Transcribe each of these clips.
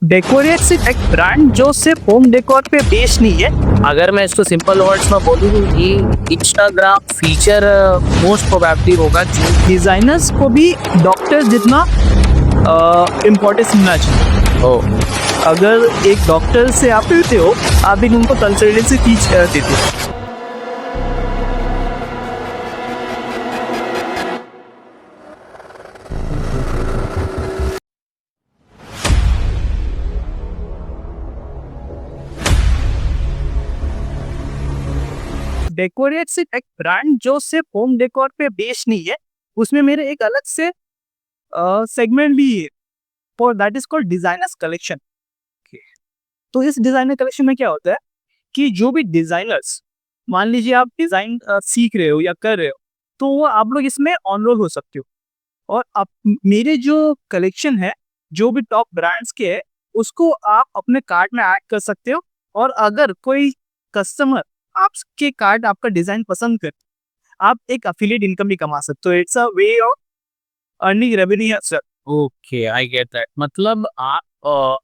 Decorate सिर्फ एक brand जो सिर्फ होम डेकोर पे बेस्ड नहीं है। अगर मैं इसको सिंपल वर्ड्स में बोलूँ तो ये इंस्टाग्राम फीचर मोस्ट प्रोबेबली होगा जो डिजाइनर्स को भी डॉक्टर्स जितना इम्पोर्टेंस मिलना चाहिए। हो अगर एक डॉक्टर से आप मिलते हो, आप भी उनको कंसल्टेंसी फीस देते हो। डेकोरेट सिर्फ एक ब्रांड जो सिर्फ होम डेकोर पे बेस्ड नहीं है, उसमें मेरे एक अलग से सेगमेंट भी है, for that is called designers collection. तो इस डिजाइनर कलेक्शन में क्या होता है कि जो भी डिजाइनर्स, मान लीजिए आप डिजाइन सीख रहे हो या कर रहे हो, तो वो आप लोग इसमें ऑनरोल हो सकते हो। और आप मेरे जो कलेक्शन है, जो भी टॉप ब्रांड्स के है, उसको आप अपने कार्ट में ऐड कर सकते हो। और अगर कोई कस्टमर आपके कार्ड आपका डिजाइन पसंद कर, आप एक अफिलिएट इनकम भी कमा सकते हो। It's a way of earning revenue sir. Okay I get that. मतलब आप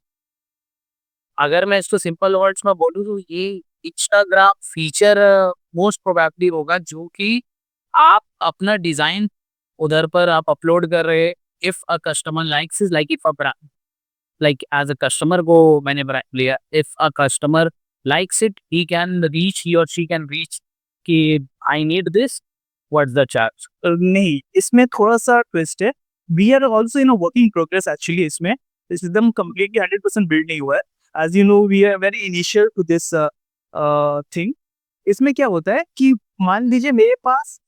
अगर मैं इसको सिंपल वर्ड्स में बोलूँ तो ये इंस्टाग्राम फीचर मोस्ट प्रोबेबली होगा जो कि आप अपना डिजाइन उधर पर आप अपलोड कर रहे हैं। If a customer likes is like if a like as a customer को मैंने लिया, if a customer likes it he or she can reach कि I need this, what's the charge? नहीं, इसमें थोड़ा सा ट्विस्ट है। We are also in working progress actually. इसमें एकदम कम्प्लीटली 100% बिल्ड नहीं हुआ है। As you know, we are very initial to this thing. इसमें क्या होता है कि मान लीजिए मेरे पास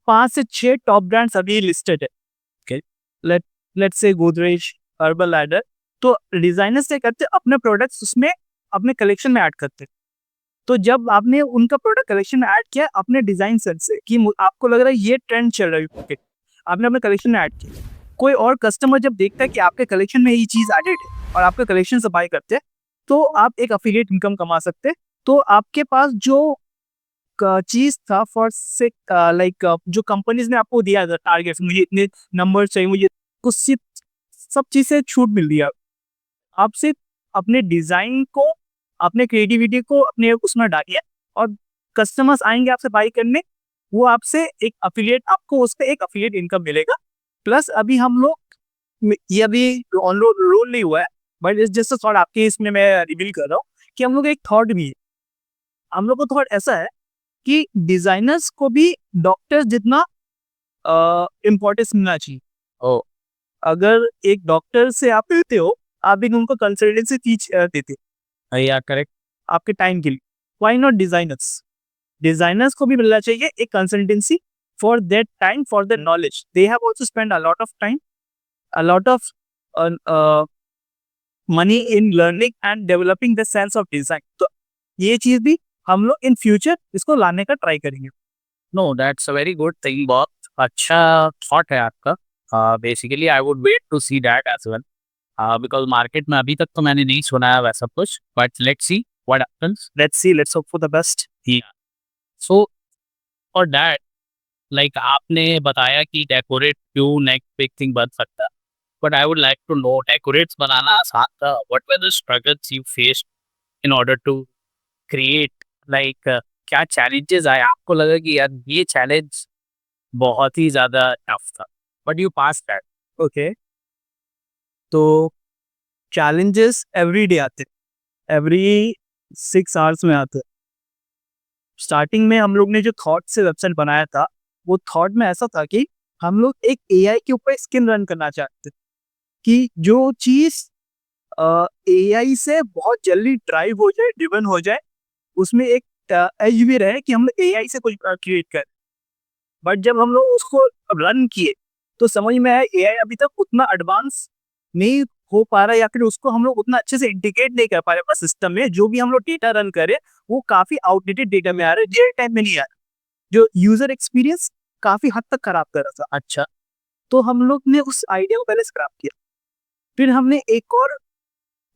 5 से 6 टॉप ब्रांड्स अभी लिस्टेड है। okay? Let's say Godrej, herbal ladder. तो डिजाइनर्स क्या करते हैं, अपने प्रोडक्ट्स उसमें अपने कलेक्शन में ऐड करते हैं। तो जब आपने उनका प्रोडक्ट कलेक्शन में ऐड किया अपने डिजाइन सेंस से कि आपको लग रहा है ये ट्रेंड चल रहा है मार्केट, आपने अपने कलेक्शन में ऐड किया। कोई और कस्टमर जब देखता है कि आपके कलेक्शन में ये चीज एडेड है और आपके कलेक्शन से बाय करते हैं, तो आप एक अफिलिएट इनकम कमा सकते हैं। तो आपके पास जो चीज था फॉर से लाइक जो कंपनीज ने आपको दिया था टारगेट, मुझे इतने नंबर चाहिए, मुझे कुछ सब चीज से छूट मिल रही है। आप सिर्फ अपने डिजाइन को, अपने क्रिएटिविटी को अपने उसमें डालिए और कस्टमर्स आएंगे आपसे बाई करने। वो आपसे एक अफिलिएट, आपको उस पर एक अफिलिएट इनकम मिलेगा। प्लस अभी हम लोग, ये अभी ऑन रोल नहीं हुआ है, बट इस जैसे थॉट आपके इसमें मैं रिवील कर रहा हूँ कि हम लोग एक थॉट भी है। हम लोग को थॉट ऐसा है कि डिजाइनर्स को भी डॉक्टर्स जितना इम्पोर्टेंस मिलना चाहिए। ओ अगर एक डॉक्टर से आप मिलते हो, आप भी उनको कंसल्टेंसी फीस देते या करेक्ट। आपके टाइम के लिए। Why not designers? डिजाइनर्स को भी मिलना चाहिए एक consultancy for that time, for the knowledge. They have also spend a lot of time, a lot of money in learning and developing the sense of design. तो ये चीज भी हम लोग इन फ्यूचर इसको लाने का ट्राई करेंगे। No that's a very good thing. बहुत अच्छा थॉट है आपका। Basically I would wait to see that as well because market में अभी तक तो मैंने नहीं सुना है वैसा कुछ, but let's see what happens. Let's see, let's hope for the best. So for that, like आपने बताया कि डेकोरेट क्यों नेक्स्ट बिग थिंग बन सकता है, but I would like to know decorates बनाना आसान था, what were the struggles you faced in order to create, like क्या चैलेंजेस आए, आपको लगा कि यार ये चैलेंज बहुत ही ज्यादा टफ था but you pass that? Okay, तो चैलेंजेस एवरी डे आते हैं, एवरी 6 आवर्स में आते हैं। स्टार्टिंग में हम लोग ने जो थॉट से वेबसाइट बनाया था, वो थॉट में ऐसा था कि हम लोग एक एआई के ऊपर स्किन रन करना चाहते थे कि जो चीज एआई से बहुत जल्दी ड्राइव हो जाए, ड्रिवन हो जाए, उसमें एक एज भी रहे कि हम लोग एआई से कुछ क्रिएट करें। बट जब हम लोग उसको रन किए तो समझ में आया एआई अभी तक उतना एडवांस नहीं हो पा रहा, या फिर उसको हम लोग उतना अच्छे से इंटीग्रेट नहीं कर पा रहे अपने सिस्टम में। जो भी हम लोग डेटा रन करें वो काफी आउटडेटेड डेटा में आ रहा है, रियल टाइम में नहीं आ रहा, जो यूजर एक्सपीरियंस काफी हद तक खराब कर रहा था। अच्छा। तो हम लोग ने उस आइडिया को पहले स्क्रैप किया। फिर हमने एक और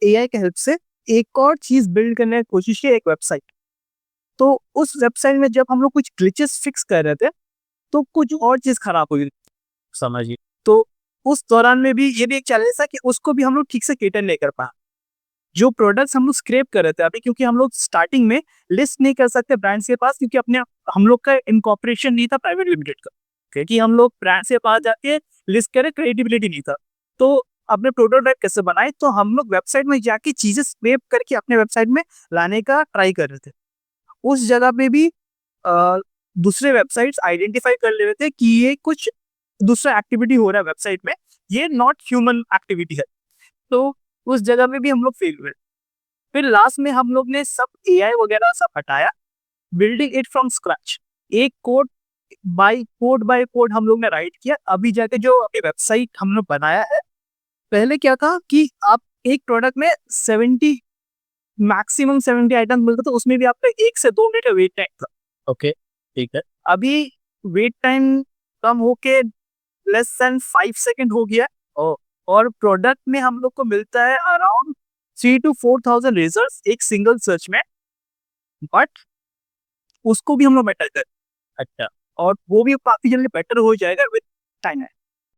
एआई के हेल्प से एक और चीज बिल्ड करने की कोशिश की, एक वेबसाइट। तो उस वेबसाइट में जब हम लोग कुछ ग्लिचेस फिक्स कर रहे थे, तो कुछ और चीज खराब हुई। समझिए। तो उस दौरान में भी ये भी एक चैलेंज था कि उसको भी हम लोग ठीक से केटर नहीं कर पाए। जो प्रोडक्ट्स हम लोग स्क्रैप कर रहे थे अभी, क्योंकि हम लोग स्टार्टिंग में लिस्ट नहीं कर सकते ब्रांड्स के पास, क्योंकि अपने हम लोग का इनकॉर्पोरेशन नहीं था प्राइवेट लिमिटेड का, क्योंकि हम लोग ब्रांड के पास जाके लिस्ट करें, क्रेडिबिलिटी नहीं था। तो अपने प्रोटोटाइप कैसे बनाए, तो हम लोग वेबसाइट में जाके चीजें स्क्रैप करके अपने वेबसाइट में लाने का ट्राई कर रहे थे। उस जगह पे भी दूसरे वेबसाइट्स आइडेंटिफाई कर ले रहे थे कि ये कुछ दूसरा एक्टिविटी हो रहा है वेबसाइट में, ये नॉट ह्यूमन एक्टिविटी है। तो उस जगह पे भी हम लोग फेल हुए। फिर लास्ट में हम लोग ने सब एआई वगैरह सब हटाया, बिल्डिंग इट फ्रॉम स्क्रैच, एक कोड बाय कोड हम लोग ने राइट किया। अभी जाके जो अभी वेबसाइट हम लोग बनाया है, पहले क्या था कि आप एक प्रोडक्ट में 70 मैक्सिमम 70 आइटम मिलते, तो उसमें भी आपका 1 से 2 मिनट का वेट टाइम था। ओके, ठीक है। अभी वेट टाइम कम होके लेस देन 5 सेकेंड हो गया। और प्रोडक्ट में हम लोग को मिलता है अराउंड 3 to 4,000 रिजल्ट एक सिंगल सर्च में, बट उसको भी हम लोग बेटर कर। अच्छा, और वो भी काफी जल्दी बेटर हो जाएगा विद टाइम।